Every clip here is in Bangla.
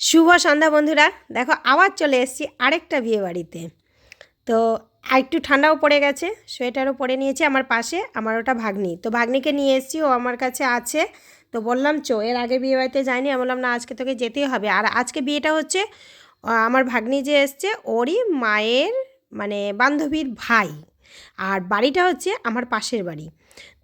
শুভ সন্ধ্যা বন্ধুরা। দেখো আবার চলে এসেছি আরেকটা বিয়ে বাড়িতে। তো একটু ঠান্ডাও পড়ে গেছে, সোয়েটারও পরে নিয়েছি। আমার পাশে আমার ওটা ভাগ্নি, তো ভাগ্নিকে নিয়ে এসেছি, ও আমার কাছে আছে। তো বললাম চো, এর আগে বিয়ে বাড়িতে যাইনি, আমি বললাম না আজকে তোকে যেতেই হবে। আর আজকে বিয়েটা হচ্ছে আমার ভাগ্নি যে এসছে ওরই মায়ের মানে বান্ধবীর ভাই, আর বাড়িটা হচ্ছে আমার পাশের বাড়ি।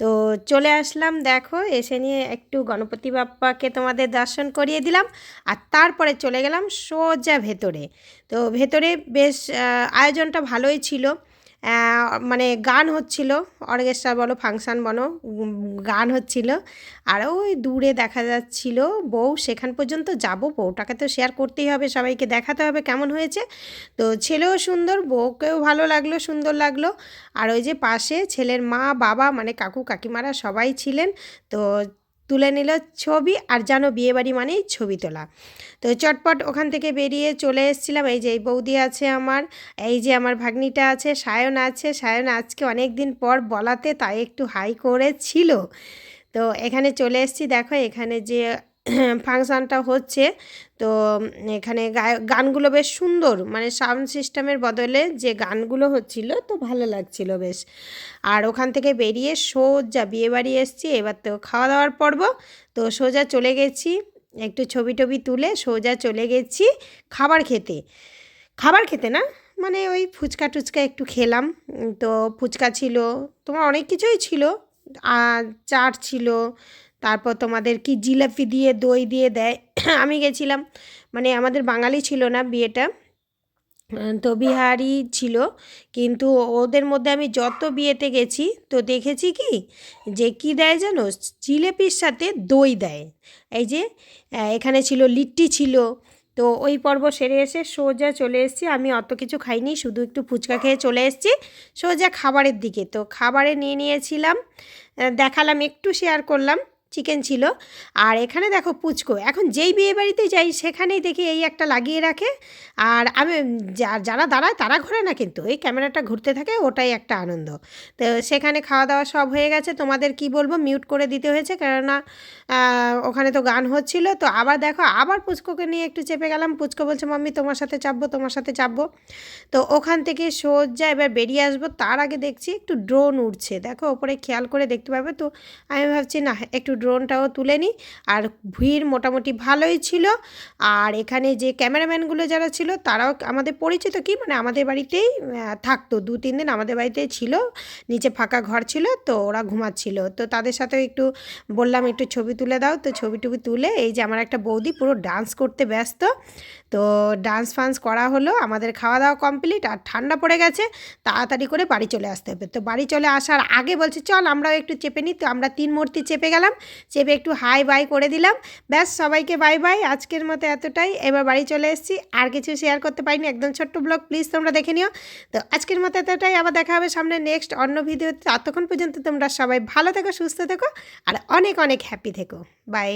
তো চলে আসলাম, দেখো এসে নিয়ে একটু গণপতি বাপ্পাকে তোমাদের দর্শন করিয়ে দিলাম, আর তারপরে চলে গেলাম সোজা ভেতরে। তো ভেতরে বেশ আয়োজনটা ভালোই ছিল। মানে গান হচ্ছিল, অর্কেস্ট্রা বলো ফাংশান বলো, গান হচ্ছিল। আর ওই দূরে দেখা যাচ্ছিল বউ, সেখান পর্যন্ত যাব, বউটাকে তো শেয়ার করতেই হবে, সবাইকে দেখাতে হবে কেমন হয়েছে। তো ছেলেও সুন্দর, বউকেও ভালো লাগলো, সুন্দর লাগলো। আর ওই যে পাশে ছেলের মা বাবা মানে কাকু কাকিমারা সবাই ছিলেন। তো তুলে নিল ছবি, আর জানো বিয়েবাড়ি মানেই ছবি তোলা। তো চটপট ওখান থেকে বেরিয়ে চলে এসেছিলাম। এই যে এই বৌদি আছে আমার, এই যে আমার ভাগ্নিটা আছে, সায়ন আছে। সায়ন আজকে অনেক দিন পর বলাতে তাই একটু হাই করেছিল। তো এখানে চলে এসেছি, দেখো এখানে যে ফাংশানটা হচ্ছে। তো এখানে গানগুলো বেশ সুন্দর, মানে সাউন্ড সিস্টেমের বদলে যে গানগুলো হচ্ছিল তো ভালো লাগছিল বেশ। আর ওখান থেকে বেরিয়ে সোজা বিয়েবাড়ি এসেছি, এবার তো খাওয়া দাওয়ার পর্ব। তো সোজা চলে গেছি, একটু ছবি টবি তুলে সোজা চলে গেছি খাবার খেতে। খাবার খেতে না, মানে ওই ফুচকা টুচকা একটু খেলাম। তো ফুচকা ছিল, তোমার অনেক কিছুই ছিল। আর চাট ছিল, তারপর তোমাদের কি জিলাপি দিয়ে দই দিয়ে দেয়। আমি গেছিলাম, মানে আমাদের বাঙালি ছিল না বিয়েটা, তো বিহারি ছিল। কিন্তু ওদের মধ্যে আমি যত বিয়েতে গেছি তো দেখেছি কি, যে কী দেয় জানো, জিলেপির সাথে দই দেয়। এই যে এখানে ছিল লিট্টি ছিল। তো ওই পর্ব সেরে এসে সোজা চলে এসেছি, আমি অত কিছু খাইনি, শুধু একটু ফুচকা খেয়ে চলে এসেছি সোজা খাবারের দিকে। তো খাবারে নিয়েছিলাম, দেখালাম, একটু শেয়ার করলাম, চিকেন ছিল। আর এখানে দেখো পুচকো, এখন যেই বিয়ে বাড়িতে যাই সেখানেই দেখি এই একটা লাগিয়ে রাখে। আর আমি যারা দাঁড়ায় তারা ঘোরে না, কিন্তু এই ক্যামেরাটা ঘুরতে থাকে, ওটাই একটা আনন্দ। তো সেখানে খাওয়া দাওয়া সব হয়ে গেছে, তোমাদের কি বলবো, মিউট করে দিতে হয়েছে, কেননা ওখানে তো গান হচ্ছিল। তো আবার দেখো আবার পুচকোকে নিয়ে একটু চেপে গেলাম, পুচকো বলছে মাম্মি তোমার সাথে চাপবো, তোমার সাথে চাপবো। তো ওখান থেকে সোজা এবার বেরিয়ে আসবো, তার আগে দেখছি একটু ড্রোন উঠছে, দেখো ওপরে খেয়াল করে দেখতে পাবে। তো আমি ভাবছি না একটু ড্রোনটাও তুলে নিই। আর ভিড় মোটামুটি ভালোই ছিল। আর এখানে যে ক্যামেরাম্যানগুলো যারা ছিল তারাও আমাদের পরিচিত, কি মানে আমাদের বাড়িতেই থাকতো, 2-3 দিন আমাদের বাড়িতেই ছিল, নিচে ফাঁকা ঘর ছিল, তো ওরা ঘুমাচ্ছিল। তো তাদের সাথেও একটু বললাম একটু ছবি তুলে দাও। তো ছবি টবি তুলে এই যে আমার একটা বৌদি পুরো ডান্স করতে ব্যস্ত। তো ডান্স ফান্স করা হলো, আমাদের খাওয়া দাওয়া কমপ্লিট। আর ঠান্ডা পড়ে গেছে, তাড়াতাড়ি করে বাড়ি চলে আসতে হবে। তো বাড়ি চলে আসার আগে বলছে চল আমরাও একটু চেপে নিই। তো আমরা 3 মূর্তি চেপে গেলাম, চেপে একটু হাই বাই করে দিলাম, ব্যাস সবাইকে বাই বাই। আজকের মতো এতটাই, এবার বাড়ি চলে এসেছি, আর কিছু শেয়ার করতে পারিনি, একদম ছোট্ট ব্লগ, প্লিজ তোমরা দেখে নিও। তো আজকের মতো এতটাই, আবার দেখা হবে সামনে নেক্সট অন্য ভিডিওতে। ততক্ষণ পর্যন্ত তোমরা সবাই ভালো থেকো, সুস্থ থেকো, আর অনেক অনেক হ্যাপি থেকো। বাই।